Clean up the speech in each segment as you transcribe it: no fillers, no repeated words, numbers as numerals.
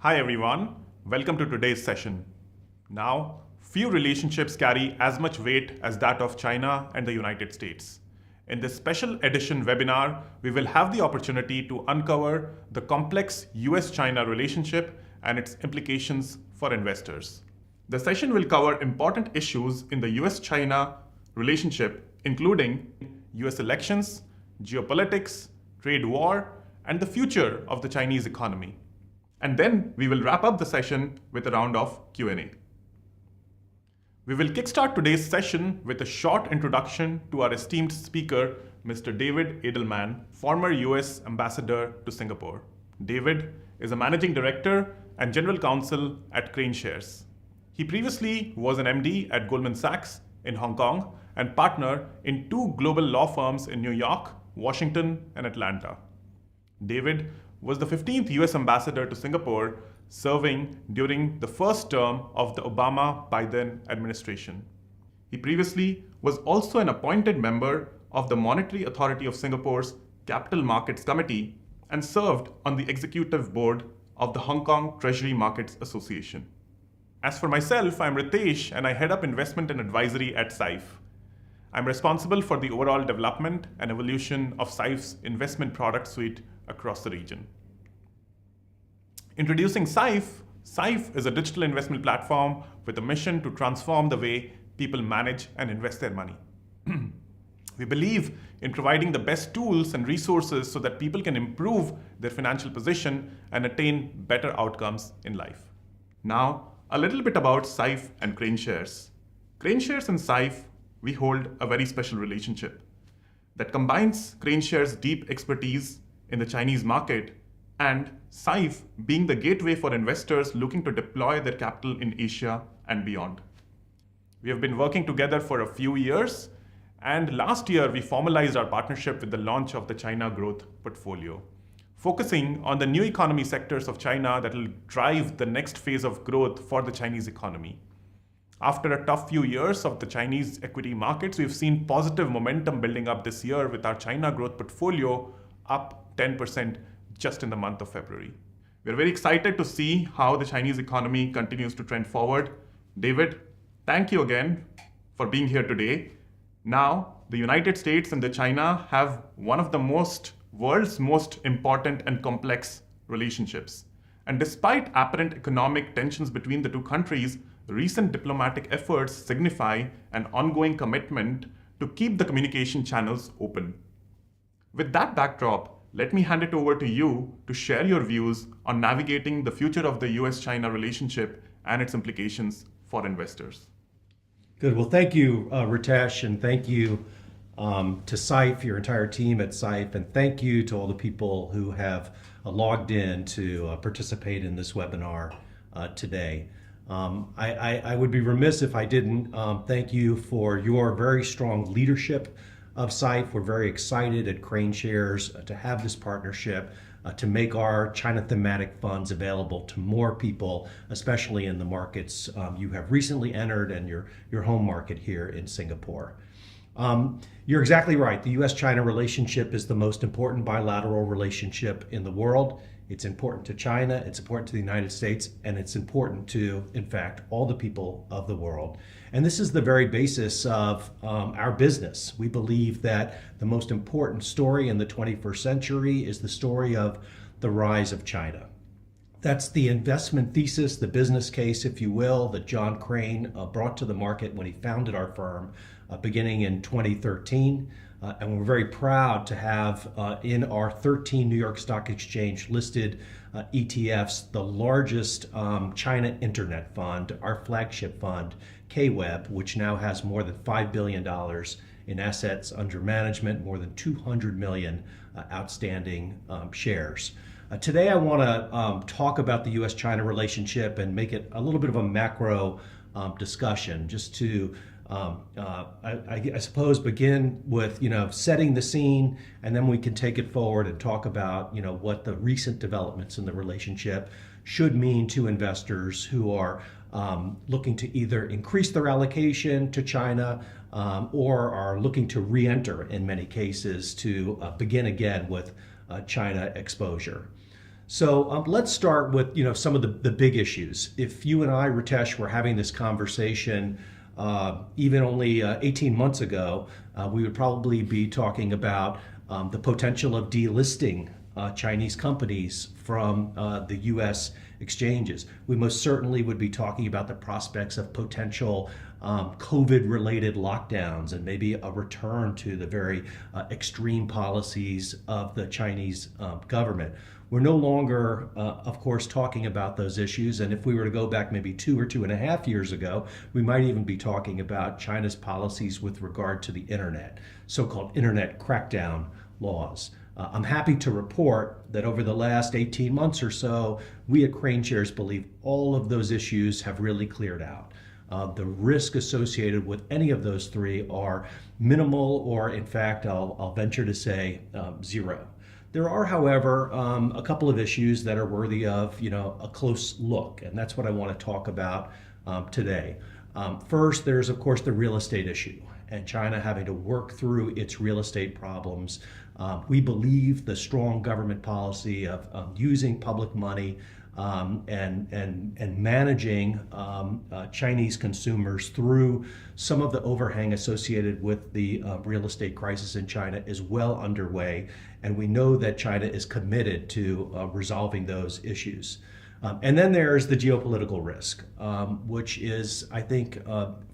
Hi everyone, welcome to today's session. Now, few relationships carry as much weight as that of China and the United States. In this special edition webinar, we will have the opportunity to uncover the complex US-China relationship and its implications for investors. The session will cover important issues in the US-China relationship, including US elections, geopolitics, trade war, and the future of the Chinese economy. And then we will wrap up the session with a round of Q&A. We will kickstart today's session with a short introduction to our esteemed speaker, Mr. David Adelman, former US Ambassador to Singapore. David is a Managing Director and General Counsel at KraneShares. He previously was an MD at Goldman Sachs in Hong Kong and partner in two global law firms in New York, Washington, and Atlanta. David was the 15th US Ambassador to Singapore, serving during the first term of the Obama-Biden administration. He previously was also an appointed member of the Monetary Authority of Singapore's Capital Markets Committee and served on the executive board of the Hong Kong Treasury Markets Association. As for myself, I'm Ritesh and I head up investment and advisory at Syfe. I'm responsible for the overall development and evolution of Syfe's investment product suite across the region. Introducing Syfe, Syfe is a digital investment platform with a mission to transform the way people manage and invest their money. We believe in providing the best tools and resources so that people can improve their financial position and attain better outcomes in life. Now, a little bit about Syfe and KraneShares. KraneShares and Syfe, we hold a very special relationship that combines KraneShares' deep expertise in the Chinese market and Syfe being the gateway for investors looking to deploy their capital in Asia and beyond. We have been working together for a few years, and last year we formalized our partnership with the launch of the China Growth Portfolio, focusing on the new economy sectors of China that will drive the next phase of growth for the Chinese economy. After a tough few years of the Chinese equity markets, we've seen positive momentum building up this year with our China Growth Portfolio up 10% just in the month of February. We're very excited to see how the Chinese economy continues to trend forward. David, thank you again for being here today. Now, the United States and China have one of the world's most important and complex relationships. And despite apparent economic tensions between the two countries, recent diplomatic efforts signify an ongoing commitment to keep the communication channels open. With that backdrop, let me hand it over to you to share your views on navigating the future of the US-China relationship and its implications for investors. Good. Well, thank you, Ritesh, and thank you to Syfe, your entire team at Syfe, and thank you to all the people who have logged in to participate in this webinar today. I would be remiss if I didn't thank you for your very strong leadership of Syfe. We're very excited at KraneShares to have this partnership to make our China thematic funds available to more people, especially in the markets you have recently entered and your home market here in Singapore. You're exactly right. The US-China relationship is the most important bilateral relationship in the world. It's important to China, it's important to the United States, and it's important to, in fact, all the people of the world. And this is the very basis of our business. We believe that the most important story in the 21st century is the story of the rise of China. That's the investment thesis, the business case, if you will, that John Crane brought to the market when he founded our firm beginning in 2013. And we're very proud to have in our 13 New York Stock Exchange listed ETFs, the largest China Internet Fund, our flagship fund, KWEB, which now has more than $5 billion in assets under management, more than 200 million outstanding shares. Today I want to talk about the US-China relationship and make it a little bit of a macro discussion, just to I suppose begin with setting the scene, and then we can take it forward and talk about what the recent developments in the relationship should mean to investors who are looking to either increase their allocation to China or are looking to re-enter in many cases to begin again with China exposure. So let's start with some of the big issues. If you and I, Ritesh, were having this conversation even only 18 months ago, we would probably be talking about the potential of delisting Chinese companies from the U.S. exchanges. We most certainly would be talking about the prospects of potential COVID-related lockdowns and maybe a return to the very extreme policies of the Chinese government. We're no longer, of course, talking about those issues. And if we were to go back maybe 2 or 2.5 years ago, we might even be talking about China's policies with regard to the internet, so-called internet crackdown laws. I'm happy to report that over the last 18 months or so, we at KraneShares believe all of those issues have really cleared out. The risk associated with any of those three are minimal, or in fact, I'll venture to say zero. There are, however, a couple of issues that are worthy of a close look, and that's what I want to talk about today. First, there's of course the real estate issue, and China having to work through its real estate problems. We believe the strong government policy of using public money and managing Chinese consumers through some of the overhang associated with the real estate crisis in China is well underway, and we know that China is committed to resolving those issues. And then there's the geopolitical risk, which is, I think,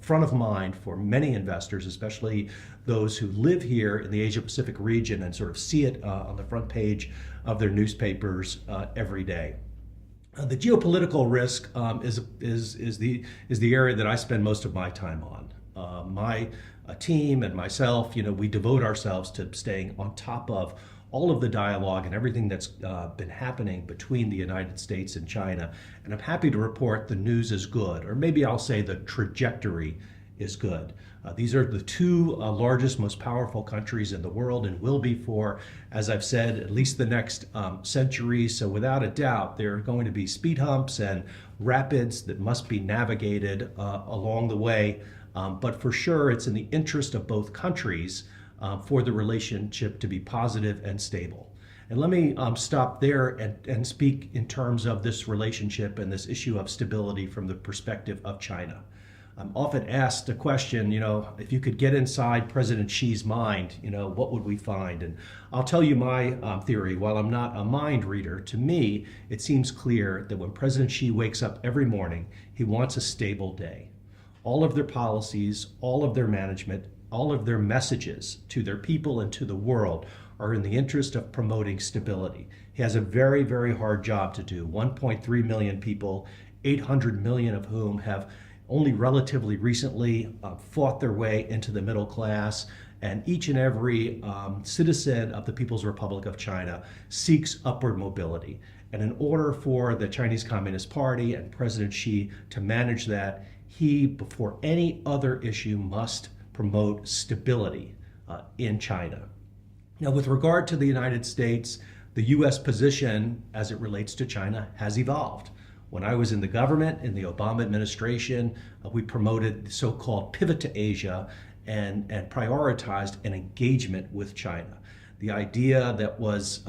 front of mind for many investors, especially those who live here in the Asia-Pacific region and sort of see it on the front page of their newspapers every day. The geopolitical risk is the area that I spend most of my time on. My team and myself, we devote ourselves to staying on top of all of the dialogue and everything that's been happening between the United States and China. And I'm happy to report the news is good, or maybe I'll say the trajectory is good. These are the two largest, most powerful countries in the world, and will be for, as I've said, at least the next century. So without a doubt, there are going to be speed humps and rapids that must be navigated along the way. But for sure, it's in the interest of both countries for the relationship to be positive and stable. And let me stop there and speak in terms of this relationship and this issue of stability from the perspective of China. I'm often asked a question, if you could get inside President Xi's mind, what would we find? And I'll tell you my theory. While I'm not a mind reader, to me, it seems clear that when President Xi wakes up every morning, he wants a stable day. All of their policies, all of their management, all of their messages to their people and to the world are in the interest of promoting stability. He has a very, very hard job to do. 1.3 million people, 800 million of whom have only relatively recently fought their way into the middle class, and each and every citizen of the People's Republic of China seeks upward mobility. And in order for the Chinese Communist Party and President Xi to manage that, he, before any other issue, must promote stability in China. Now, with regard to the United States, the U.S. position as it relates to China has evolved. When I was in the government, in the Obama administration, we promoted the so-called pivot to Asia and prioritized an engagement with China. The idea that was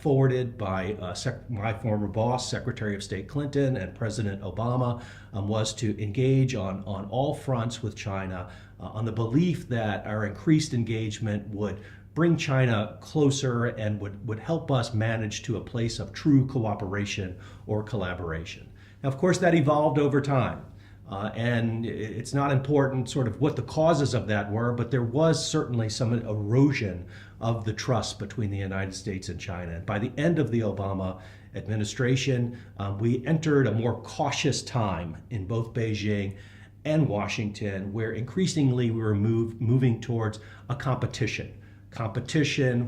forwarded by my former boss, Secretary of State Clinton, and President Obama was to engage on all fronts with China on the belief that our increased engagement would bring China closer and would help us manage to a place of true cooperation or collaboration. Now, of course, that evolved over time. And it's not important sort of what the causes of that were, but there was certainly some erosion of the trust between the United States and China. And by the end of the Obama administration, we entered a more cautious time in both Beijing and Washington, where increasingly we were moving towards a competition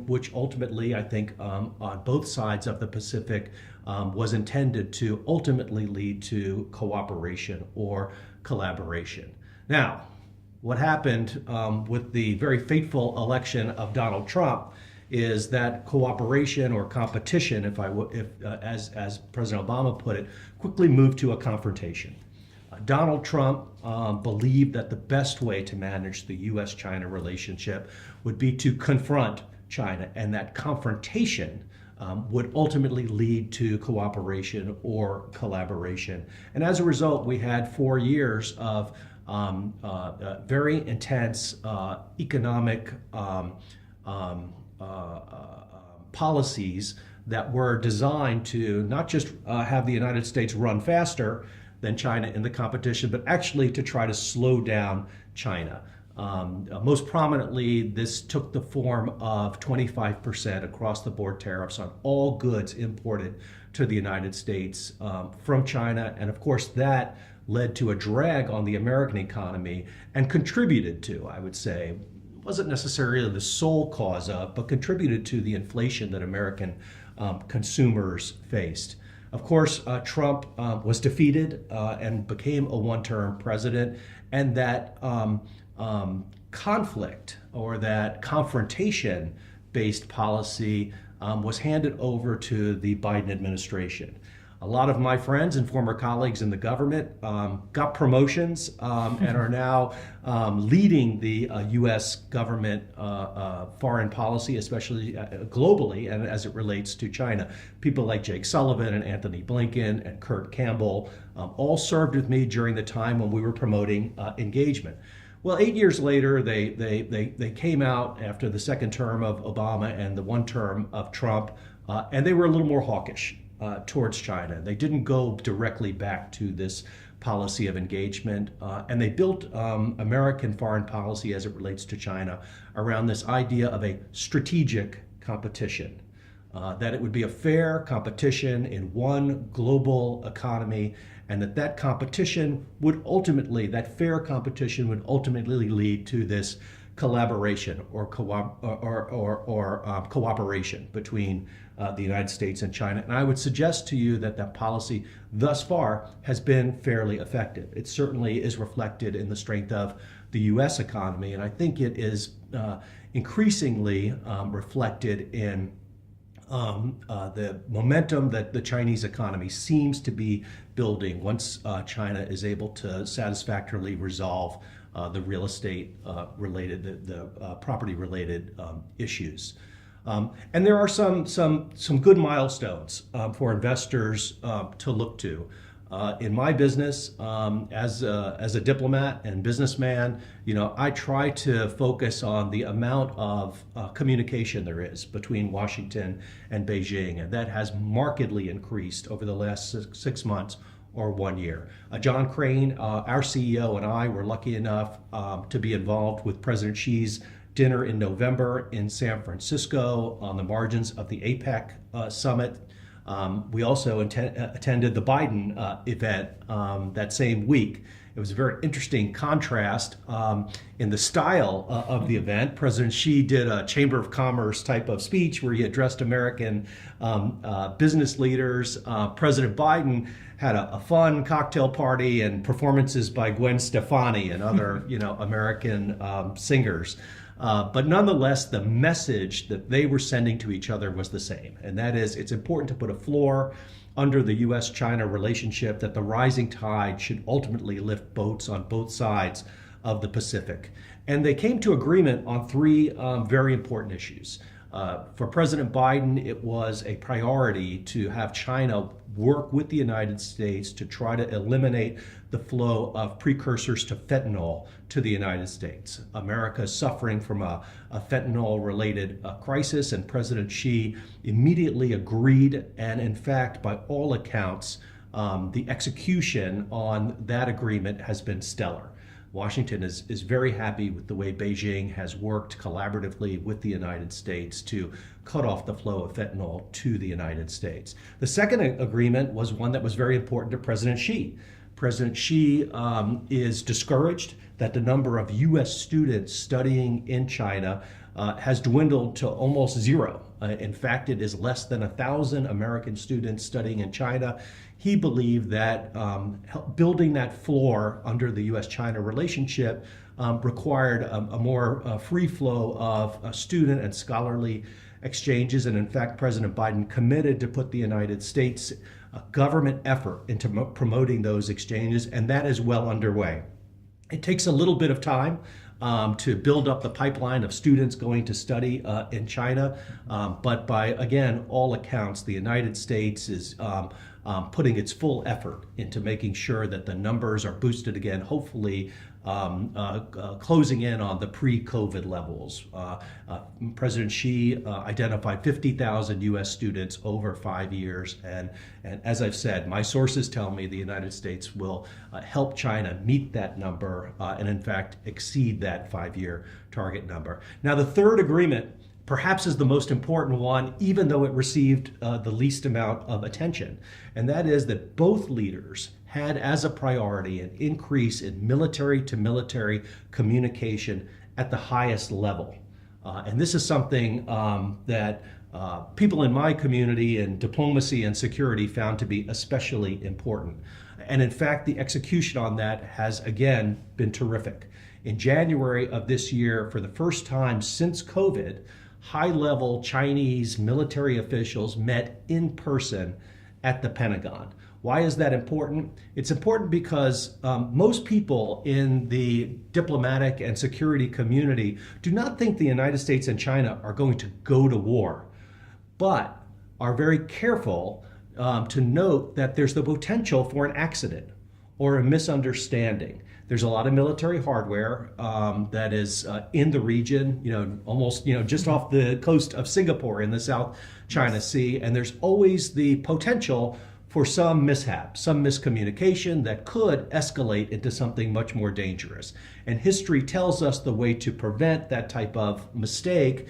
which ultimately, I think, on both sides of the Pacific was intended to ultimately lead to cooperation or collaboration. Now, what happened with the very fateful election of Donald Trump is that cooperation or competition, as President Obama put it, quickly moved to a confrontation. Donald Trump believed that the best way to manage the U.S.-China relationship would be to confront China, and that confrontation would ultimately lead to cooperation or collaboration. And as a result, we had 4 years of very intense economic policies that were designed to not just have the United States run faster than China in the competition, but actually to try to slow down China. Most prominently, this took the form of 25% across the board tariffs on all goods imported to the United States from China. And of course, that led to a drag on the American economy and contributed to, I would say, wasn't necessarily the sole cause of, but contributed to the inflation that American consumers faced. Of course, Trump was defeated and became a one-term president, and that conflict or that confrontation-based policy was handed over to the Biden administration. A lot of my friends and former colleagues in the government got promotions and are now leading the U.S. government foreign policy, especially globally, and as it relates to China. People like Jake Sullivan and Anthony Blinken and Kurt Campbell all served with me during the time when we were promoting engagement. Well, 8 years later, they came out after the second term of Obama and the one term of Trump, and they were a little more hawkish towards China. They didn't go directly back to this policy of engagement, and they built American foreign policy as it relates to China around this idea of a strategic competition, that it would be a fair competition in one global economy, and that competition would ultimately, that fair competition would ultimately lead to this collaboration or cooperation between the United States and China. And I would suggest to you that that policy thus far has been fairly effective. It certainly is reflected in the strength of the U.S. economy, and I think it is increasingly reflected in the momentum that the Chinese economy seems to be building once China is able to satisfactorily resolve the real estate related, the property related issues. And there are some good milestones for investors to look to. In my business, as a diplomat and businessman, I try to focus on the amount of communication there is between Washington and Beijing, and that has markedly increased over the last 6 months or 1 year. John Crane, our CEO, and I were lucky enough to be involved with President Xi's dinner in November in San Francisco on the margins of the APEC summit. We also attended the Biden event that same week. It was a very interesting contrast in the style of the event. President Xi did a Chamber of Commerce type of speech where he addressed American business leaders. President Biden had a fun cocktail party and performances by Gwen Stefani and other American singers. But nonetheless, the message that they were sending to each other was the same. And that is, it's important to put a floor under the U.S.-China relationship, that the rising tide should ultimately lift boats on both sides of the Pacific. And they came to agreement on 3 very important issues. For President Biden, it was a priority to have China work with the United States to try to eliminate the flow of precursors to fentanyl to the United States. America is suffering from a fentanyl-related crisis, and President Xi immediately agreed, and in fact, by all accounts, the execution on that agreement has been stellar. Washington is very happy with the way Beijing has worked collaboratively with the United States to cut off the flow of fentanyl to the United States. The second agreement was one that was very important to President Xi. President Xi is discouraged that the number of U.S. students studying in China has dwindled to almost zero. In fact, it is less than 1,000 American students studying in China. He believed that building that floor under the U.S.-China relationship required a more free flow of student and scholarly exchanges. And in fact, President Biden committed to put the United States government effort into promoting those exchanges, and that is well underway. It takes a little bit of time to build up the pipeline of students going to study in China. But by, again, all accounts, the United States is putting its full effort into making sure that the numbers are boosted again, hopefully closing in on the pre-COVID levels. President Xi identified 50,000 U.S. students over 5 years. And as I've said, my sources tell me the United States will help China meet that number and in fact exceed that 5-year target number. Now, the third agreement perhaps is the most important one, even though it received the least amount of attention. And that is that both leaders had as a priority an increase in military-to-military communication at the highest level. And this is something that people in my community in diplomacy and security found to be especially important. And in fact, the execution on that has again been terrific. In January of this year, for the first time since COVID, high-level Chinese military officials met in person at the Pentagon. Why is that important? It's important because most people in the diplomatic and security community do not think the United States and China are going to go to war, but are very careful to note that there's the potential for an accident or a misunderstanding. There's a lot of military hardware that is in the region, almost, just off the coast of Singapore in the South China Sea, and there's always the potential for some mishap, some miscommunication that could escalate into something much more dangerous. And history tells us the way to prevent that type of mistake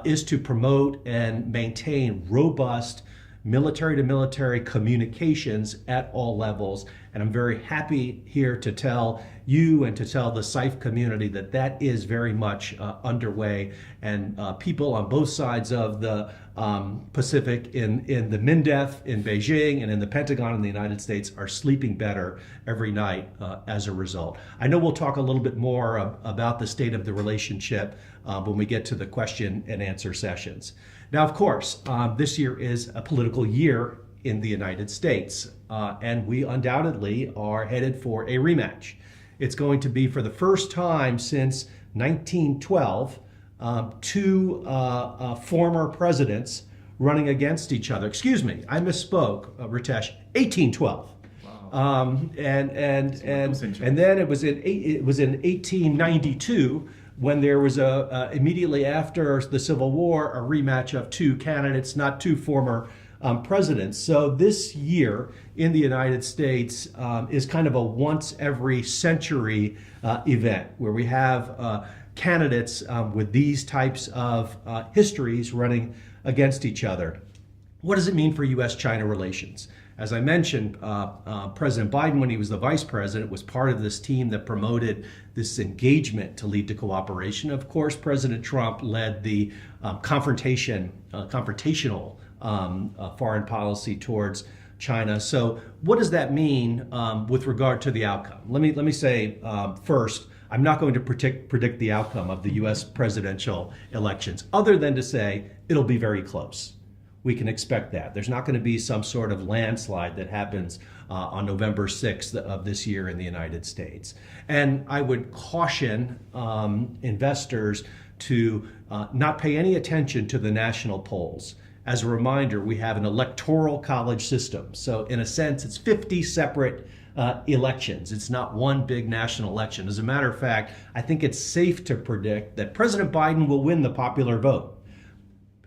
is to promote and maintain robust military-to-military communications at all levels. And I'm very happy here to tell you and to tell the Syfe community that that is very much underway. And people on both sides of the Pacific, in the MINDEF in Beijing and in the Pentagon in the United States, are sleeping better every night as a result. I know we'll talk a little bit more about the state of the relationship when we get to the question and answer sessions. Now, of course, this year is a political year in the United States, and we undoubtedly are headed for a rematch. It's going to be, for the first time since 1912, two former presidents running against each other. Excuse me, I misspoke, Ritesh. 1812. Wow. And then it was in 1892 when there was immediately after the Civil War a rematch of two candidates, not two former presidents. So this year in the United States is kind of a once every century event where we have candidates with these types of histories running against each other. What does it mean for U.S.-China relations? As I mentioned, President Biden, when he was the vice president, was part of this team that promoted this engagement to lead to cooperation. Of course, President Trump led the confrontational foreign policy towards China. So what does that mean with regard to the outcome? Let me say first, I'm not going to predict the outcome of the U.S. presidential elections, other than to say it'll be very close. We can expect that. There's not going to be some sort of landslide that happens on November 6th of this year in the United States. And I would caution investors to not pay any attention to the national polls. As a reminder, we have an electoral college system. So in a sense, it's 50 separate elections. It's not one big national election. As a matter of fact, I think it's safe to predict that President Biden will win the popular vote.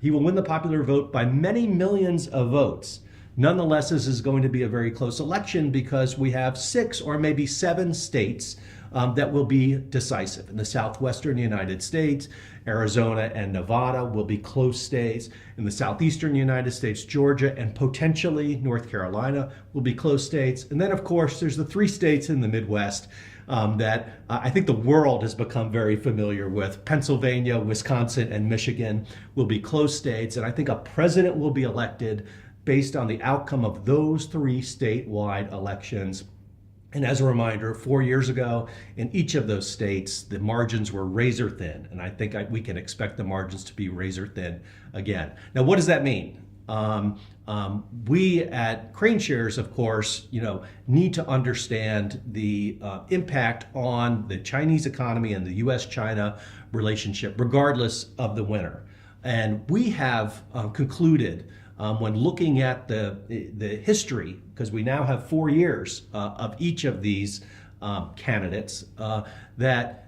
He will win the popular vote by many millions of votes. Nonetheless, this is going to be a very close election because we have 6 or maybe 7 states that will be decisive. In the southwestern United States, Arizona and Nevada will be close states. In the southeastern United States, Georgia and potentially North Carolina will be close states. And then, of course, there's the 3 states in the Midwest that I think the world has become very familiar with. Pennsylvania, Wisconsin, and Michigan will be close states. And I think a president will be elected based on the outcome of those 3 statewide elections. And as a reminder, 4 years ago, in each of those states, the margins were razor thin. And I think we can expect the margins to be razor thin again. Now, what does that mean? We at KraneShares, of course, need to understand the impact on the Chinese economy and the U.S.-China relationship, regardless of the winner. And we have concluded, when looking at the history, because we now have 4 years of each of these candidates, that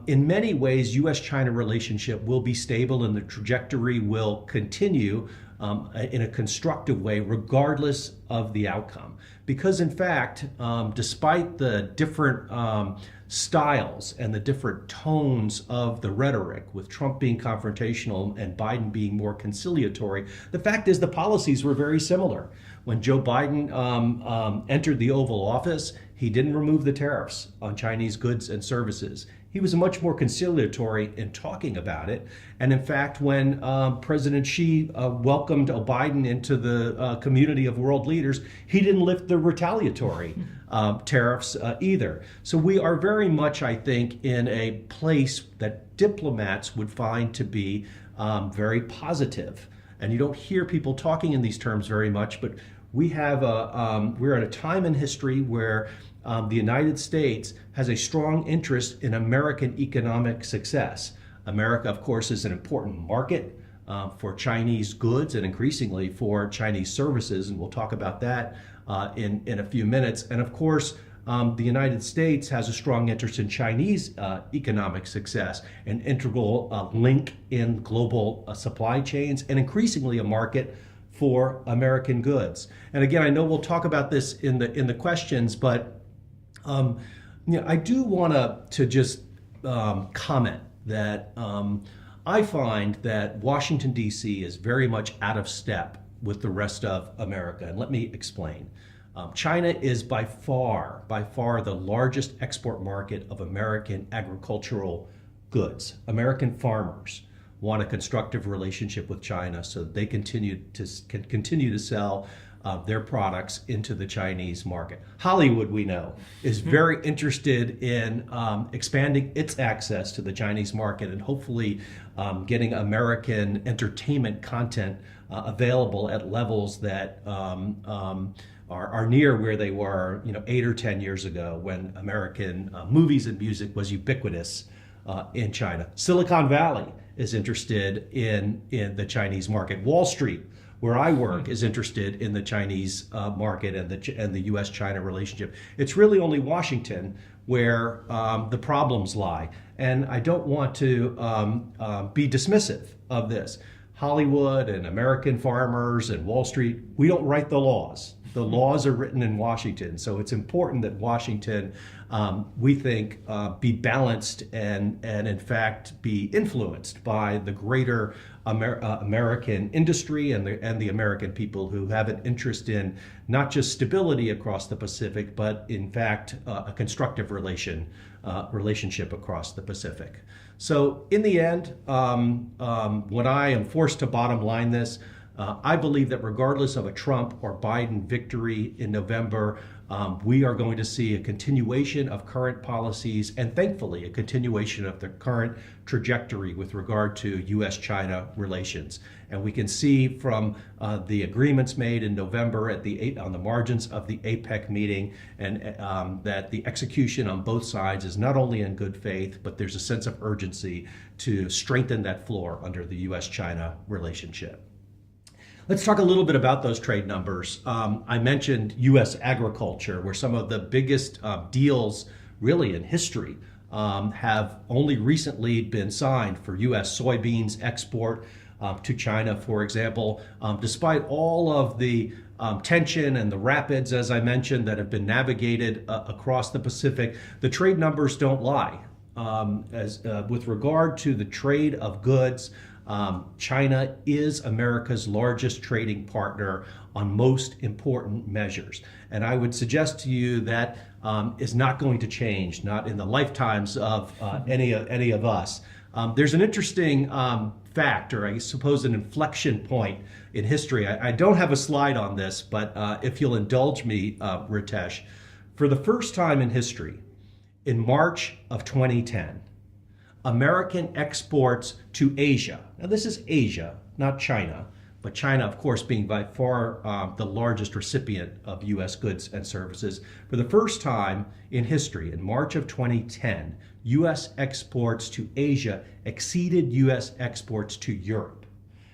in many ways, U.S.-China relationship will be stable and the trajectory will continue in a constructive way, regardless of the outcome. Because in fact, despite the different styles and the different tones of the rhetoric, with Trump being confrontational and Biden being more conciliatory, the fact is the policies were very similar. When Joe Biden entered the Oval Office, he didn't remove the tariffs on Chinese goods and services. He was much more conciliatory in talking about it. And in fact, when President Xi welcomed Biden into the community of world leaders, he didn't lift the retaliatory tariffs either. So we are very much, I think, in a place that diplomats would find to be very positive. And you don't hear people talking in these terms very much, but we're at a time in history where the United States has a strong interest in American economic success. America, of course, is an important market for Chinese goods and increasingly for Chinese services, and we'll talk about that in a few minutes. And of course, the United States has a strong interest in Chinese economic success, an integral link in global supply chains, and increasingly a market for American goods. And again, I know we'll talk about this in the questions, but I do want to just comment that I find that Washington, D.C. is very much out of step with the rest of America. And let me explain. China is by far the largest export market of American agricultural goods. American farmers want a constructive relationship with China so that they can continue to sell their products into the Chinese market. Hollywood, we know, is very interested in expanding its access to the Chinese market and hopefully getting American entertainment content available at levels that are near where they were 8 or 10 years ago, when American movies and music was ubiquitous in China. Silicon Valley is interested in the Chinese market. Wall Street, where I work, is interested in the Chinese market and the U.S.-China relationship. It's really only Washington where the problems lie. And I don't want to be dismissive of this. Hollywood and American farmers and Wall Street, we don't write the laws. The laws are written in Washington. So it's important that Washington, we think, be balanced and in fact be influenced by the greater American industry and the American people who have an interest in not just stability across the Pacific, but in fact a constructive relationship across the Pacific. So in the end, when I am forced to bottom line this, I believe that regardless of a Trump or Biden victory in November, we are going to see a continuation of current policies and thankfully a continuation of the current trajectory with regard to U.S.-China relations. And we can see from the agreements made in November on the margins of the APEC meeting and that the execution on both sides is not only in good faith, but there's a sense of urgency to strengthen that floor under the U.S.-China relationship. Let's talk a little bit about those trade numbers. I mentioned U.S. agriculture, where some of the biggest deals really in history have only recently been signed for U.S. soybeans export to China, for example. Despite all of the tension and the rapids, as I mentioned, that have been navigated across the Pacific, the trade numbers don't lie. With regard to the trade of goods, China is America's largest trading partner on most important measures. And I would suggest to you that is not going to change, not in the lifetimes of any of us. There's an interesting fact, or I suppose an inflection point in history. I don't have a slide on this, but if you'll indulge me, Ritesh, for the first time in history, in March of 2010, American exports to Asia, now this is Asia, not China, but China, of course, being by far the largest recipient of U.S. goods and services. For the first time in history, in March of 2010, U.S. exports to Asia exceeded U.S. exports to Europe.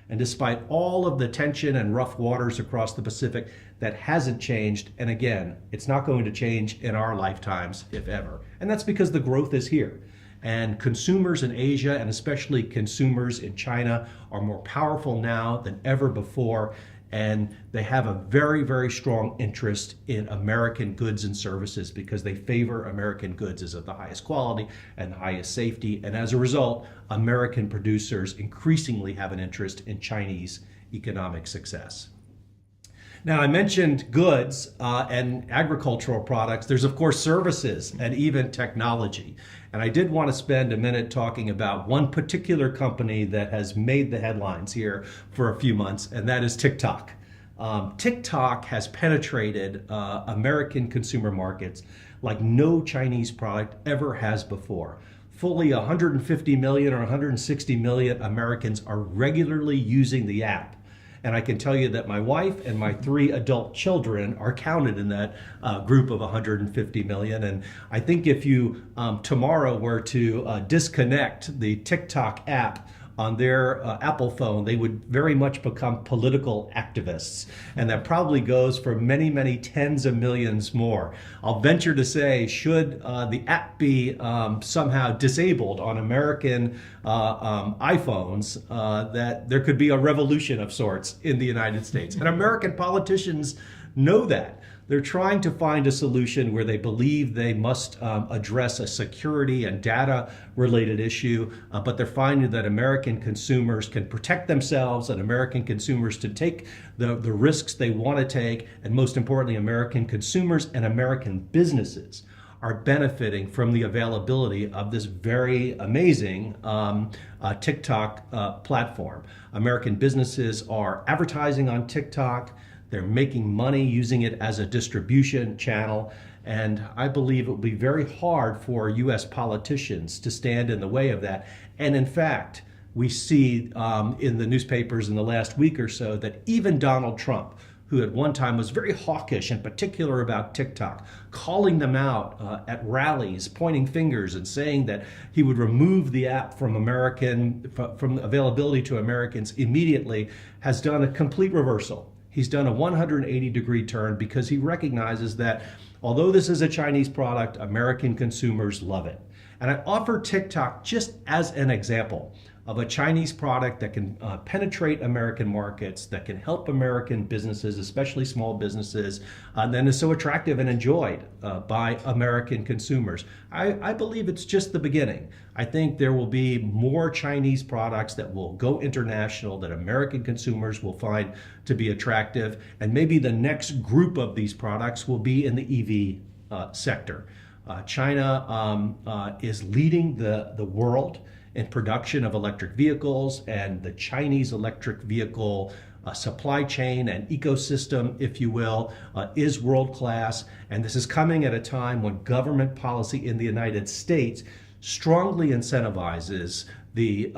And despite all of the tension and rough waters across the Pacific, that hasn't changed. And again, it's not going to change in our lifetimes, if ever. And that's because the growth is here. And consumers in Asia, and especially consumers in China, are more powerful now than ever before. And they have a very, very strong interest in American goods and services because they favor American goods as of the highest quality and the highest safety. And as a result, American producers increasingly have an interest in Chinese economic success. Now, I mentioned goods and agricultural products. There's, of course, services and even technology. And I did want to spend a minute talking about one particular company that has made the headlines here for a few months, and that is TikTok. TikTok has penetrated American consumer markets like no Chinese product ever has before. Fully 150 million or 160 million Americans are regularly using the app. And I can tell you that my wife and my 3 adult children are counted in that group of 150 million. And I think if you tomorrow were to disconnect the TikTok app on their Apple phone, they would very much become political activists. And that probably goes for many, many tens of millions more. I'll venture to say, should the app be somehow disabled on American iPhones, that there could be a revolution of sorts in the United States. And American politicians know that. They're trying to find a solution where they believe they must address a security and data related issue, but they're finding that American consumers can protect themselves and American consumers to take the risks they want to take, and most importantly, American consumers and American businesses are benefiting from the availability of this very amazing TikTok platform. American businesses are advertising on TikTok. They're making money using it as a distribution channel. And I believe it will be very hard for U.S. politicians to stand in the way of that. And in fact, we see in the newspapers in the last week or so that even Donald Trump, who at one time was very hawkish in particular about TikTok, calling them out at rallies, pointing fingers and saying that he would remove the app from availability to Americans immediately, has done a complete reversal. He's done a 180-degree turn because he recognizes that although this is a Chinese product, American consumers love it. And I offer TikTok just as an example of a Chinese product that can penetrate American markets, that can help American businesses, especially small businesses, and then is so attractive and enjoyed by American consumers. I believe it's just the beginning. I think there will be more Chinese products that will go international that American consumers will find to be attractive, and maybe the next group of these products will be in the EV sector. China is leading the world in production of electric vehicles, and the Chinese electric vehicle supply chain and ecosystem, if you will, is world-class. And this is coming at a time when government policy in the United States strongly incentivizes the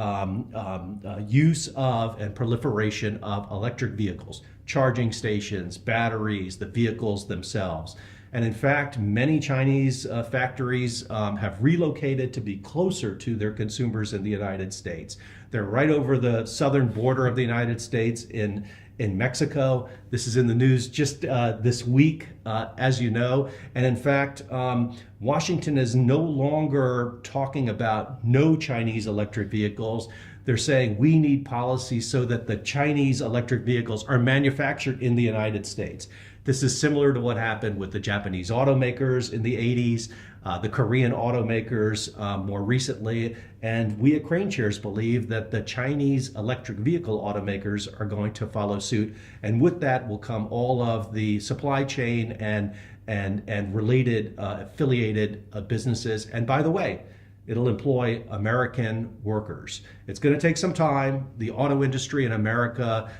use of and proliferation of electric vehicles, charging stations, batteries, the vehicles themselves. And in fact, many Chinese factories have relocated to be closer to their consumers in the United States. They're right over the southern border of the United States in Mexico. This is in the news just this week, as you know. And in fact, Washington is no longer talking about no Chinese electric vehicles. They're saying we need policy so that the Chinese electric vehicles are manufactured in the United States. This is similar to what happened with the Japanese automakers in the 80s, the Korean automakers more recently, and we at KraneShares believe that the Chinese electric vehicle automakers are going to follow suit, and with that will come all of the supply chain and related affiliated businesses. And by the way, it'll employ American workers. It's going to take some time. The auto industry in America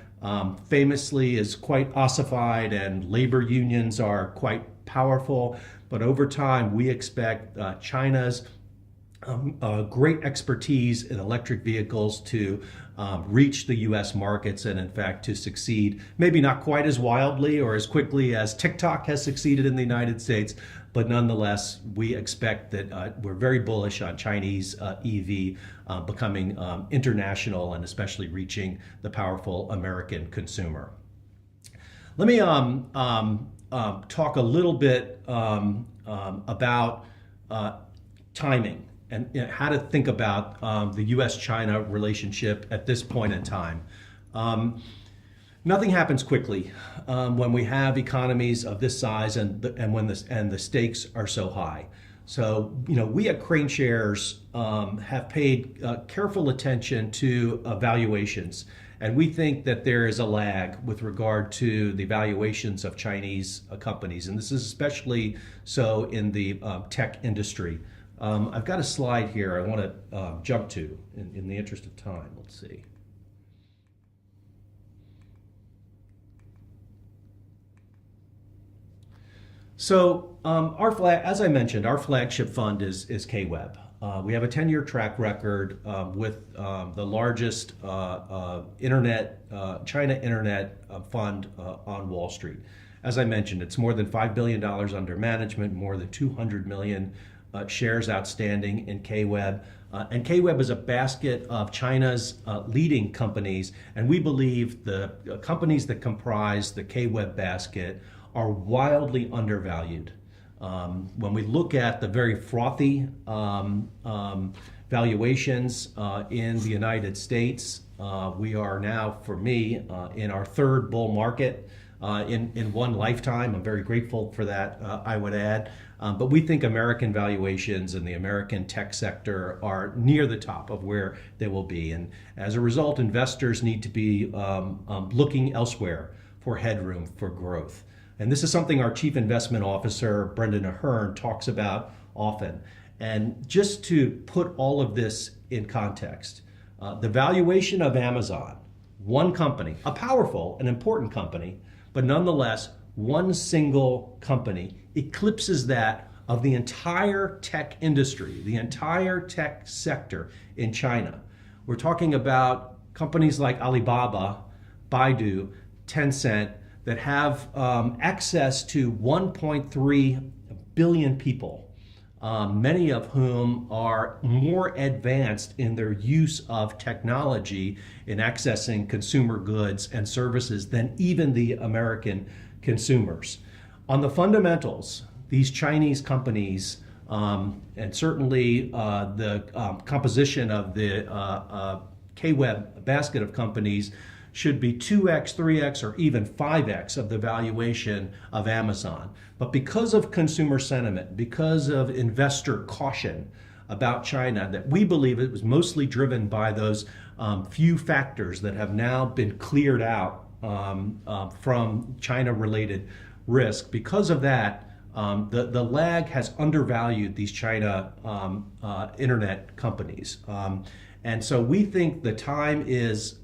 famously is quite ossified, and labor unions are quite powerful. But over time, we expect China's great expertise in electric vehicles to reach the US markets and, in fact, to succeed, maybe not quite as wildly or as quickly as TikTok has succeeded in the United States, but nonetheless, we expect that we're very bullish on Chinese EV becoming international and especially reaching the powerful American consumer. Let me talk a little bit about timing and how to think about the U.S.-China relationship at this point in time. Nothing happens quickly when we have economies of this size and the stakes are so high. So, we at KraneShares have paid careful attention to valuations, and we think that there is a lag with regard to the valuations of Chinese companies, and this is especially so in the tech industry. I've got a slide here I want to jump to in the interest of time. Let's see. So as I mentioned, our flagship fund is KWEB. We have a 10-year track record with the largest China internet fund on Wall Street. As I mentioned, it's more than $5 billion under management, more than 200 million shares outstanding in KWEB. And KWEB is a basket of China's leading companies, and we believe the companies that comprise the KWEB basket are wildly undervalued. When we look at the very frothy valuations in the United States, we are now, for me, in our third bull market in one lifetime. I'm very grateful for that, I would add. But we think American valuations in the American tech sector are near the top of where they will be. And as a result, investors need to be looking elsewhere for headroom for growth. And this is something our Chief Investment Officer, Brendan Ahern, talks about often. And just to put all of this in context, the valuation of Amazon, one company, a powerful and important company, but nonetheless, one single company eclipses that of the entire tech industry, the entire tech sector in China. We're talking about companies like Alibaba, Baidu, Tencent, that have access to 1.3 billion people, many of whom are more advanced in their use of technology in accessing consumer goods and services than even the American consumers. On the fundamentals, these Chinese companies, and certainly the composition of the KWEB basket of companies, should be 2x, 3x, or even 5x of the valuation of Amazon. But because of consumer sentiment, because of investor caution about China, that we believe it was mostly driven by those few factors that have now been cleared out from China-related risk. Because of that, the lag has undervalued these China internet companies. And so we think the time is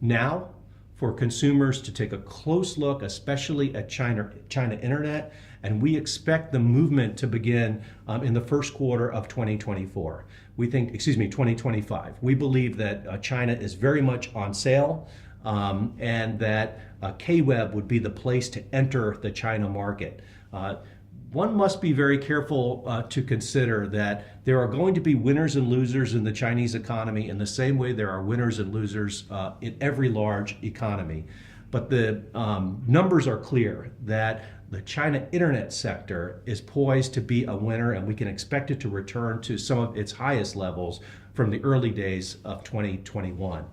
now for consumers to take a close look, especially at China internet, and we expect the movement to begin in the first quarter of 2024. 2025. We believe that China is very much on sale, and that KWEB would be the place to enter the China market. One must be very careful to consider that there are going to be winners and losers in the Chinese economy in the same way there are winners and losers in every large economy. But the numbers are clear that the China internet sector is poised to be a winner, and we can expect it to return to some of its highest levels from the early days of 2021.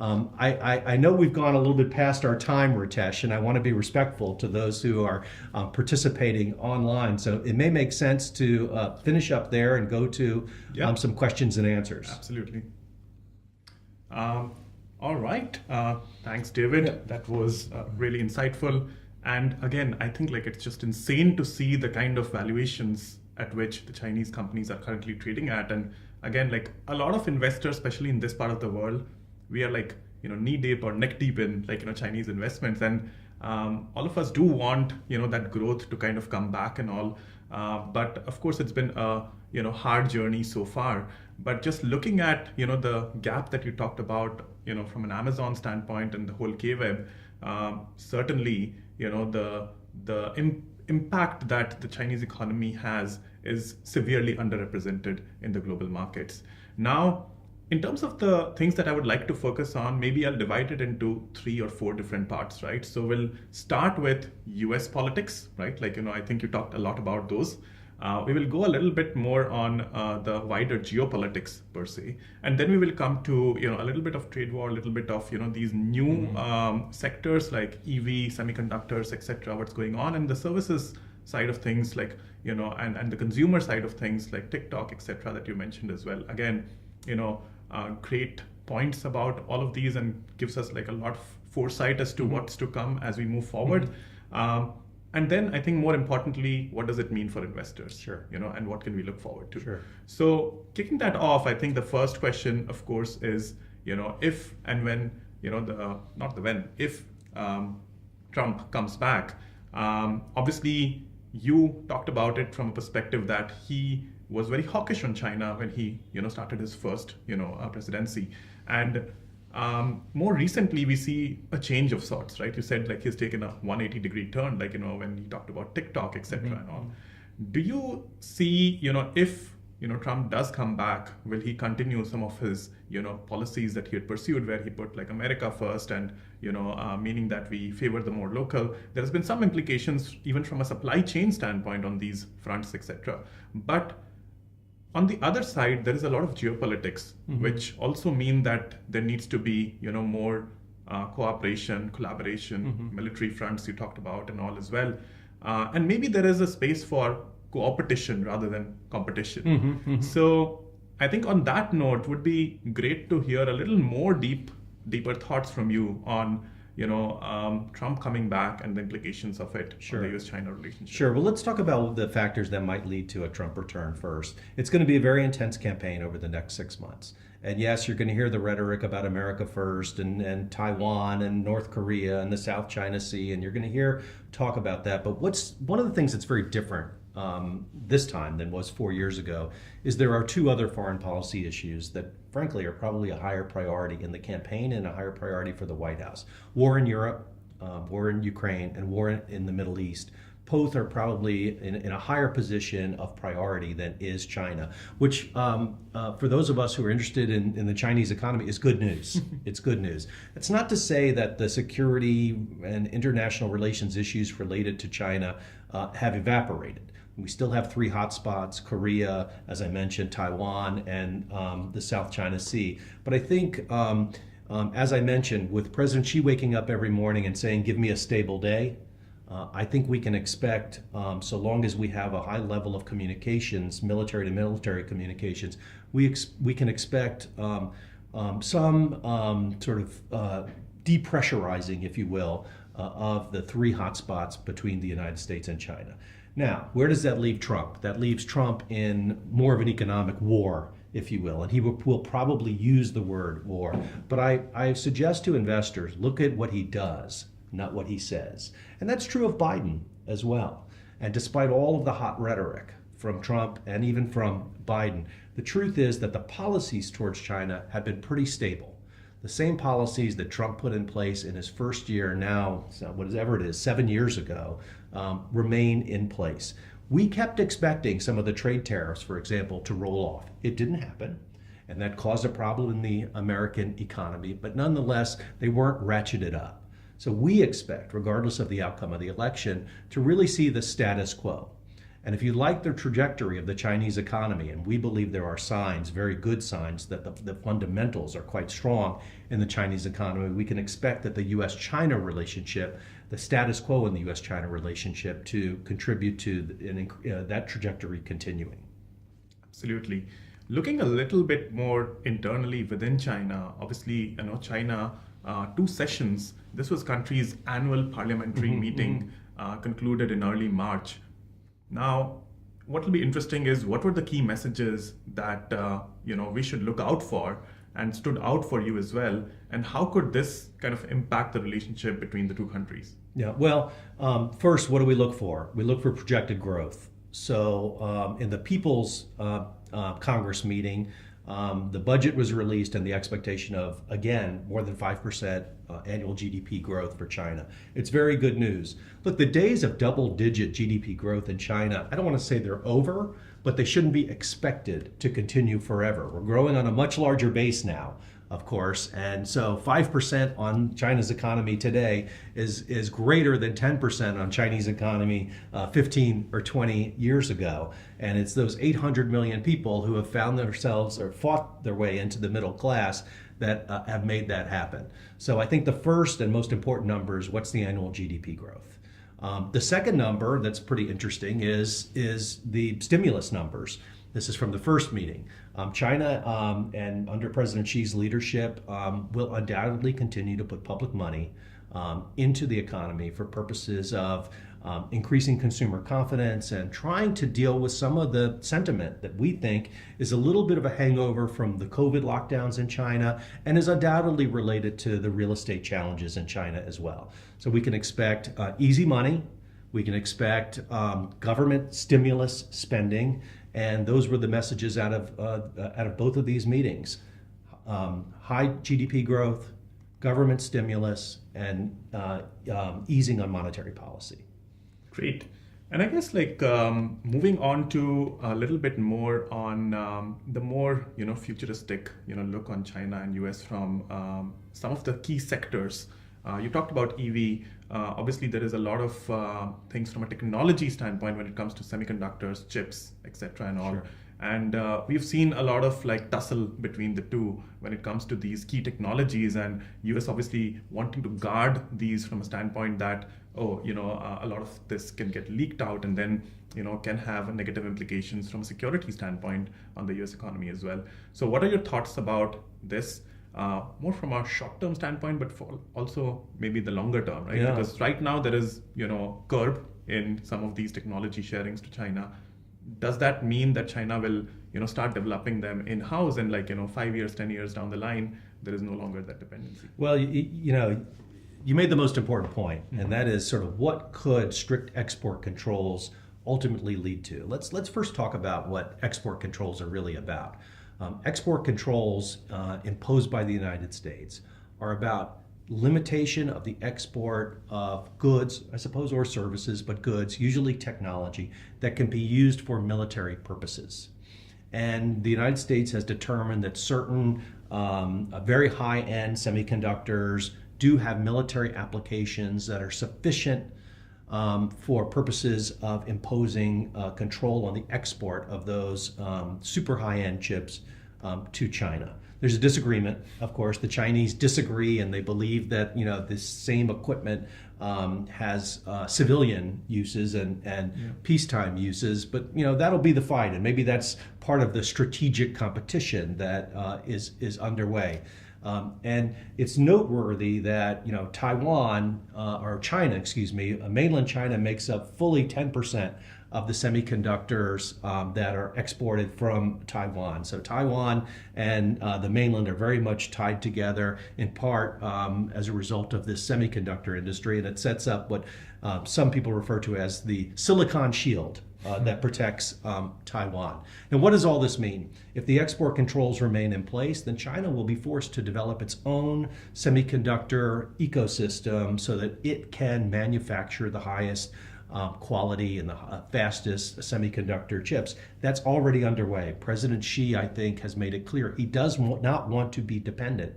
I know we've gone a little bit past our time, Ritesh, and I want to be respectful to those who are participating online. So it may make sense to finish up there and go to some questions and answers. Absolutely. All right. Thanks, David. Yeah. That was really insightful. And again, I think it's just insane to see the kind of valuations at which the Chinese companies are currently trading at. And again, a lot of investors, especially in this part of the world, we are knee deep or neck deep in Chinese investments, and all of us do want that growth to kind of come back and all. But of course, it's been a hard journey so far. But just looking at the gap that you talked about, from an Amazon standpoint and the whole K-web, certainly the impact that the Chinese economy has is severely underrepresented in the global markets. Now, in terms of the things that I would like to focus on, maybe I'll divide it into 3 or 4 different parts, right? So we'll start with US politics, right? I think you talked a lot about those. We will go a little bit more on the wider geopolitics per se, and then we will come to a little bit of trade war, a little bit of these new sectors like EV, semiconductors, etc. What's going on, and the services side of things, and the consumer side of things like TikTok, etc. that you mentioned as well. Again, great points about all of these, and gives us a lot of foresight as to what's to come as we move forward. And then I think more importantly, what does it mean for investors? Sure. And what can we look forward to? Sure. So kicking that off, I think the first question, of course, is if and when if Trump comes back. Obviously, you talked about it from a perspective that he was very hawkish on China when he started his first presidency, and more recently we see a change of sorts, right? You said he's taken a 180-degree turn, when he talked about TikTok, etc. and all. Do you see if Trump does come back, will he continue some of his policies that he had pursued, where he put America first, and meaning that we favor the more local? There's been some implications even from a supply chain standpoint on these fronts, etc. But on the other side, there is a lot of geopolitics, which also mean that there needs to be, more cooperation, collaboration, military fronts you talked about and all as well. And maybe there is a space for co-opetition rather than competition. So I think on that note, would be great to hear a little more deeper thoughts from you on Trump coming back and the implications of it on the US-China relationship. Sure. Well, let's talk about the factors that might lead to a Trump return first. It's going to be a very intense campaign over the next 6 months. And yes, you're going to hear the rhetoric about America first and Taiwan and North Korea and the South China Sea, and you're going to hear talk about that. But one of the things that's very different this time than was 4 years ago is there are 2 other foreign policy issues that frankly are probably a higher priority in the campaign and a higher priority for the White House. War in Europe, war in Ukraine, and war in the Middle East. Both are probably in a higher position of priority than is China, which for those of us who are interested in the Chinese economy is good news. It's good news. It's not to say that the security and international relations issues related to China have evaporated. We still have 3 hotspots: Korea, as I mentioned, Taiwan, and the South China Sea. But I think, as I mentioned, with President Xi waking up every morning and saying, "Give me a stable day," I think we can expect, so long as we have a high level of communications, military to military communications, we can expect some sort of depressurizing, if you will, of the 3 hotspots between the United States and China. Now, where does that leave Trump? That leaves Trump in more of an economic war, if you will, and he will probably use the word war. But I suggest to investors, look at what he does, not what he says. And that's true of Biden as well. And despite all of the hot rhetoric from Trump and even from Biden, the truth is that the policies towards China have been pretty stable. The same policies that Trump put in place in his first year, now, whatever it is, 7 years ago, remain in place. We kept expecting some of the trade tariffs, for example, to roll off. It didn't happen, and that caused a problem in the American economy, but nonetheless, they weren't ratcheted up. So we expect, regardless of the outcome of the election, to really see the status quo. And if you like the trajectory of the Chinese economy, and we believe there are signs, very good signs, that the fundamentals are quite strong in the Chinese economy, we can expect that the U.S.-China relationship, the status quo in the U.S.-China relationship, to contribute to that trajectory continuing. Absolutely. Looking a little bit more internally within China, obviously, China, 2 sessions, this was country's annual parliamentary meeting concluded in early March. Now, what will be interesting is what were the key messages that we should look out for and stood out for you as well, and how could this kind of impact the relationship between the 2 countries? Yeah, well, first, what do we look for? We look for projected growth. In the People's Congress meeting, the budget was released and the expectation of, again, more than 5% annual GDP growth for China. It's very good news. Look, the days of double-digit GDP growth in China, I don't want to say they're over, but they shouldn't be expected to continue forever. We're growing on a much larger base now, of course, and so 5% on China's economy today is greater than 10% on Chinese economy 15 or 20 years ago. And it's those 800 million people who have found themselves or fought their way into the middle class that have made that happen. So I think the first and most important number is what's the annual GDP growth. The second number that's pretty interesting is the stimulus numbers. This is from the first meeting. China and under President Xi's leadership will undoubtedly continue to put public money into the economy for purposes of increasing consumer confidence and trying to deal with some of the sentiment that we think is a little bit of a hangover from the COVID lockdowns in China and is undoubtedly related to the real estate challenges in China as well. So we can expect easy money, we can expect government stimulus spending, and those were the messages out of both of these meetings. High GDP growth, government stimulus, and easing on monetary policy. Great. And I guess moving on to a little bit more on the more futuristic look on China and US from some of the key sectors. You talked about EV. Obviously, there is a lot of things from a technology standpoint when it comes to semiconductors, chips, etc., and all. Sure. And we've seen a lot of tussle between the two when it comes to these key technologies, and US obviously wanting to guard these from a standpoint that a lot of this can get leaked out and then can have negative implications from a security standpoint on the US economy as well. So what are your thoughts about this? More from a short-term standpoint, but for also maybe the longer term, right? Yeah. Because right now there is, curb in some of these technology sharings to China. Does that mean that China will, start developing them in-house and 5 years, 10 years down the line, there is no longer that dependency? Well, you made the most important point, and that is sort of what could strict export controls ultimately lead to. Let's first talk about what export controls are really about. Export controls imposed by the United States are about limitation of the export of goods, I suppose, or services, but goods, usually technology, that can be used for military purposes. And the United States has determined that certain very high-end semiconductors do have military applications that are sufficient for purposes of imposing control on the export of those super high-end chips to China. There's a disagreement, of course. The Chinese disagree, and they believe that this same equipment has civilian uses and peacetime uses. But that'll be the fight, and maybe that's part of the strategic competition that is underway. And it's noteworthy that Taiwan or China, mainland China makes up fully 10% of the semiconductors that are exported from Taiwan. So Taiwan and the mainland are very much tied together, in part as a result of this semiconductor industry, and it sets up what some people refer to as the Silicon Shield that protects Taiwan. And what does all this mean? If the export controls remain in place, then China will be forced to develop its own semiconductor ecosystem so that it can manufacture the highest quality and the fastest semiconductor chips. That's already underway. President Xi, I think, has made it clear he does not want to be dependent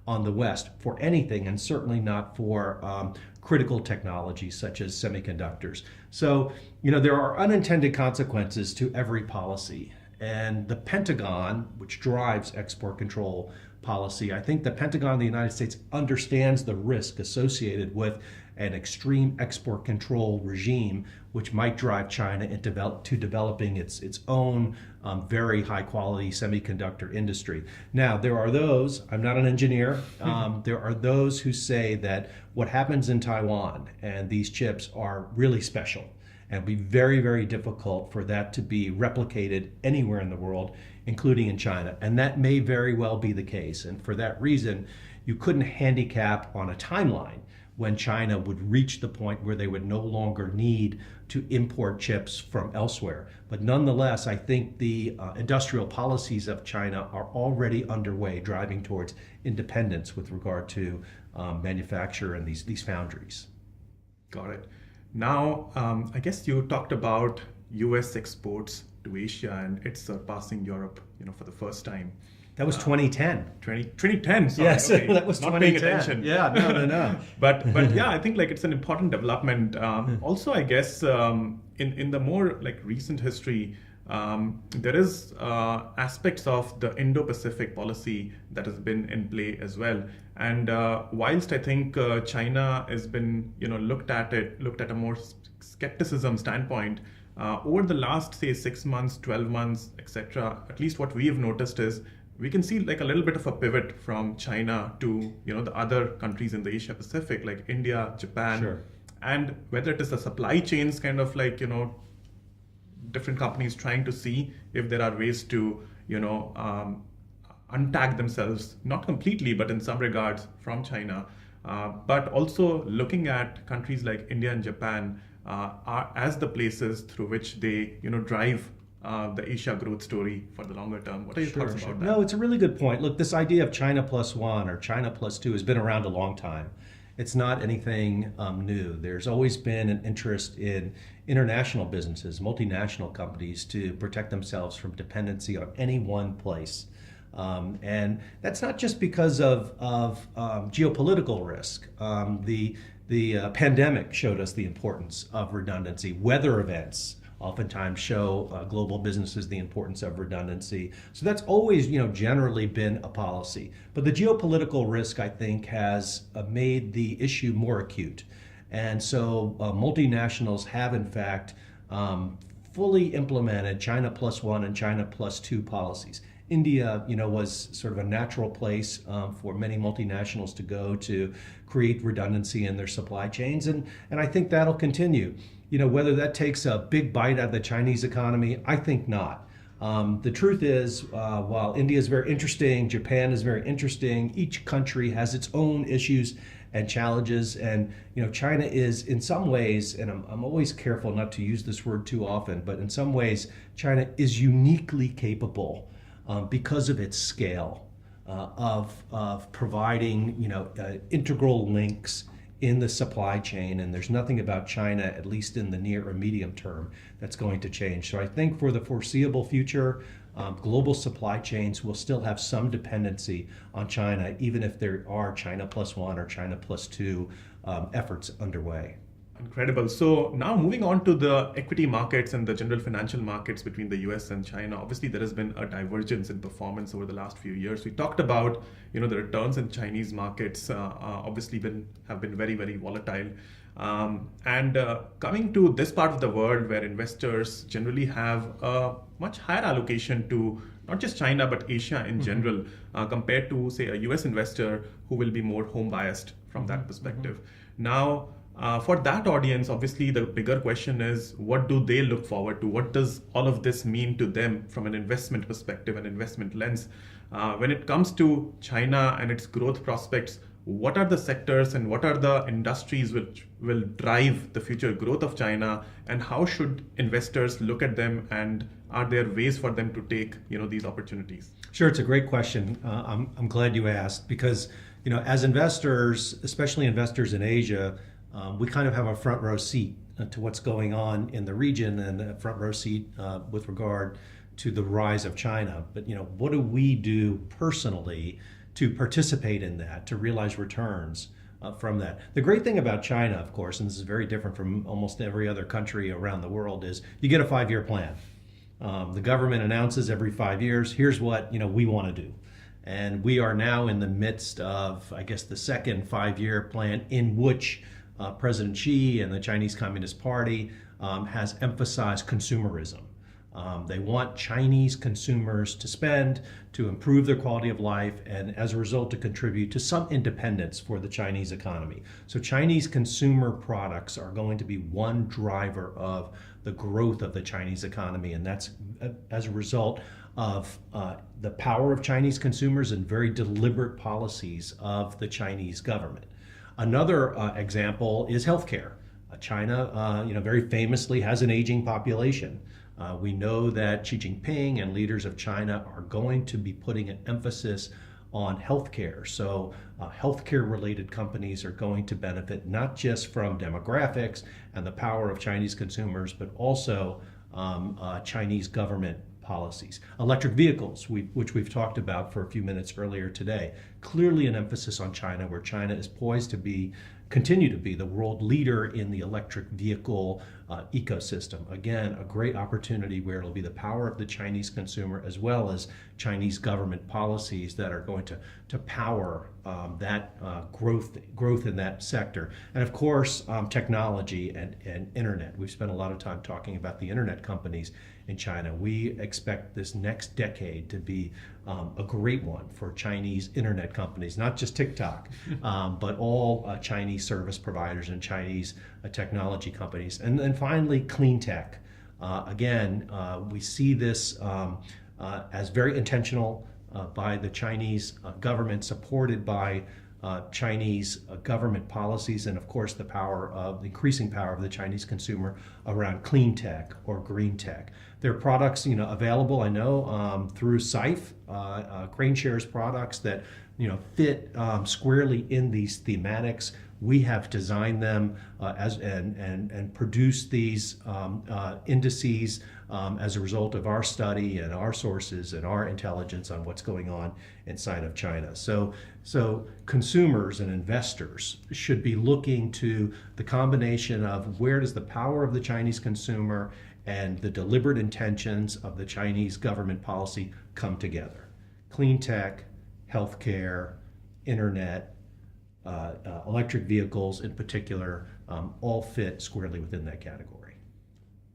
on the West for anything, and certainly not for critical technologies such as semiconductors. So, there are unintended consequences to every policy. And the Pentagon, which drives export control policy, I think the Pentagon of the United States understands the risk associated with an extreme export control regime, which might drive China into developing its own very high quality semiconductor industry. Now, there are those, I'm not an engineer, there are those who say that what happens in Taiwan and these chips are really special. And it'll be very, very difficult for that to be replicated anywhere in the world, including in China. And that may very well be the case. And for that reason, you couldn't handicap on a timeline when China would reach the point where they would no longer need to import chips from elsewhere. But nonetheless, I think the industrial policies of China are already underway, driving towards independence with regard to manufacture and these foundries. Got it. Now, I guess you talked about US exports to Asia and it's surpassing Europe, for the first time. That was 2010. 2010, sorry. Yes, okay. that was Not 2010. paying attention. Yeah, no. but yeah, I think it's an important development. Also, I guess in the more recent history, there is aspects of the Indo-Pacific policy that has been in play as well. And whilst I think China has been looked at a more skepticism standpoint, over the last say 6 months, 12 months, etc., at least what we have noticed is we can see a little bit of a pivot from China to the other countries in the Asia Pacific like India, Japan, Sure. And whether it is the supply chains kind of different companies trying to see if there are ways to untag themselves, not completely but in some regards from China, but also looking at countries like India and Japan are as the places through which they drive the Asia growth story for the longer term. What are your thoughts about that? No, it's a really good point. Look, this idea of China plus one or China plus two has been around a long time. It's not anything new. There's always been an interest in international businesses, multinational companies, to protect themselves from dependency on any one place. And that's not just because of geopolitical risk. The pandemic showed us the importance of redundancy. Weather events oftentimes show global businesses the importance of redundancy. So that's always, generally been a policy. But the geopolitical risk, I think, has made the issue more acute. And so multinationals have, in fact, fully implemented China plus one and China plus two policies. India, was sort of a natural place for many multinationals to go to create redundancy in their supply chains, and I think that'll continue. Whether that takes a big bite out of the Chinese economy, I think not. The truth is, while India is very interesting, Japan is very interesting, each country has its own issues and challenges, and China is in some ways, and I'm always careful not to use this word too often, but in some ways, China is uniquely capable because of its scale of providing integral links in the supply chain, and there's nothing about China, at least in the near or medium term, that's going to change. So I think for the foreseeable future, global supply chains will still have some dependency on China, even if there are China plus one or China plus two efforts underway. Incredible. So now moving on to the equity markets and the general financial markets between the US and China, obviously there has been a divergence in performance over the last few years. We talked about, the returns in Chinese markets obviously have been very, very volatile. And coming to this part of the world where investors generally have a much higher allocation to not just China, but Asia in general, compared to, say, a US investor who will be more home biased from that perspective. Now, for that audience, obviously, the bigger question is, what do they look forward to? What does all of this mean to them from an investment perspective, an investment lens? When it comes to China and its growth prospects, what are the sectors and what are the industries which will drive the future growth of China? And how should investors look at them? And are there ways for them to take, these opportunities? Sure, it's a great question. I'm glad you asked because, as investors, especially investors in Asia, we kind of have a front row seat to what's going on in the region and a front row seat with regard to the rise of China. But what do we do personally to participate in that, to realize returns from that? The great thing about China, of course, and this is very different from almost every other country around the world, is you get a 5-year plan. The government announces every 5 years, here's what we want to do. And we are now in the midst of, I guess, the second 5-year plan in which President Xi and the Chinese Communist Party has emphasized consumerism. They want Chinese consumers to spend, to improve their quality of life, and as a result to contribute to some independence for the Chinese economy. So Chinese consumer products are going to be one driver of the growth of the Chinese economy, and that's as a result of the power of Chinese consumers and very deliberate policies of the Chinese government. Another example is healthcare. China, very famously has an aging population. We know that Xi Jinping and leaders of China are going to be putting an emphasis on healthcare. So healthcare related companies are going to benefit not just from demographics and the power of Chinese consumers, but also Chinese government policies. Electric vehicles, which we've talked about for a few minutes earlier today, clearly an emphasis on China, where China is poised to continue to be the world leader in the electric vehicle ecosystem. Again, a great opportunity where it'll be the power of the Chinese consumer as well as Chinese government policies that are going to power that growth in that sector. And of course, technology and internet. We've spent a lot of time talking about the internet companies in China. We expect this next decade to be a great one for Chinese internet companies, not just TikTok, but all Chinese service providers and Chinese technology companies. And then finally, clean tech. Again, we see this as very intentional by the Chinese government, supported by Chinese government policies, and of course the increasing power of the Chinese consumer around clean tech or green tech. There are products available, I know, through Syfe, KraneShares products that fit squarely in these thematics. We have designed them and produced these indices as a result of our study and our sources and our intelligence on what's going on inside of China. So consumers and investors should be looking to the combination of where does the power of the Chinese consumer and the deliberate intentions of the Chinese government policy come together. Clean tech, healthcare, internet, electric vehicles in particular, all fit squarely within that category.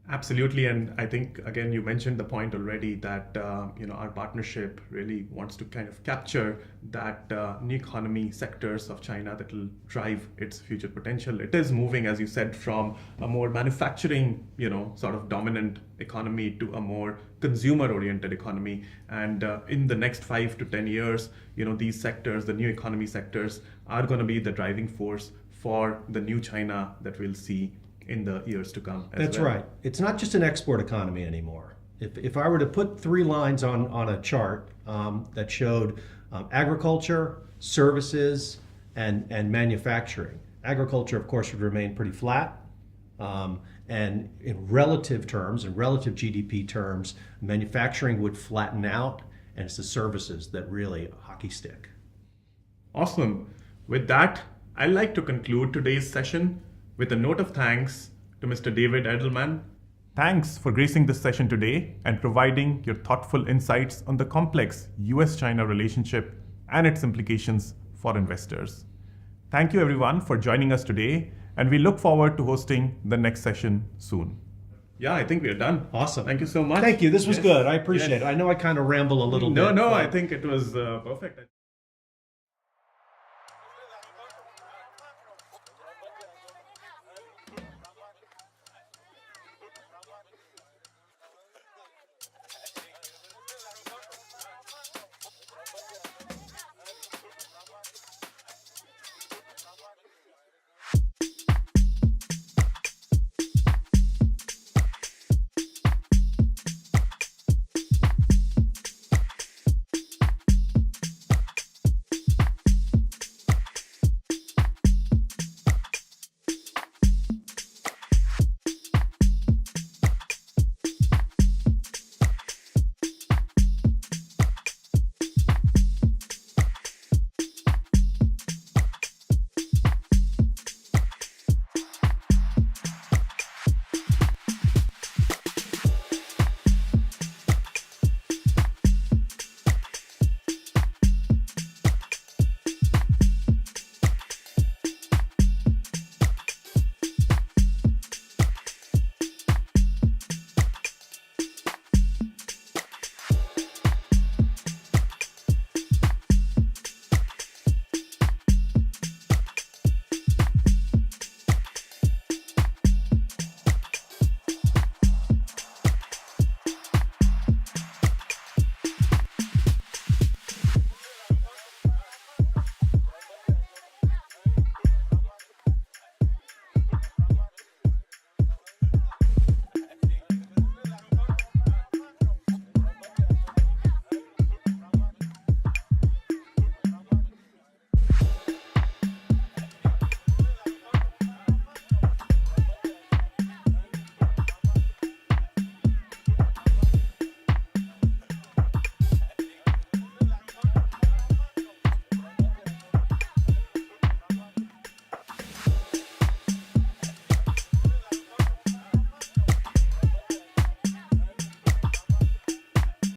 Absolutely, and I think again you mentioned the point already that our partnership really wants to kind of capture that new economy sectors of China that will drive its future potential. It is moving, as you said, from a more manufacturing sort of dominant economy to a more consumer-oriented economy, and in the next 5 to 10 years, these sectors, the new economy sectors, are going to be the driving force for the new China that we'll see in the years to come. That's right. It's not just an export economy anymore. If I were to put 3 lines on a chart that showed agriculture, services, and manufacturing, agriculture, of course, would remain pretty flat. And in relative terms, in relative GDP terms, manufacturing would flatten out, and it's the services that really hockey stick. Awesome. With that, I'd like to conclude today's session with a note of thanks to Mr. David Adelman. Thanks for gracing this session today and providing your thoughtful insights on the complex US-China relationship and its implications for investors. Thank you everyone for joining us today, and we look forward to hosting the next session soon. Yeah, I think we are done. Awesome. Thank you so much. Thank you. This was good. I appreciate it. I know I kind of ramble a little bit. No, I think it was perfect.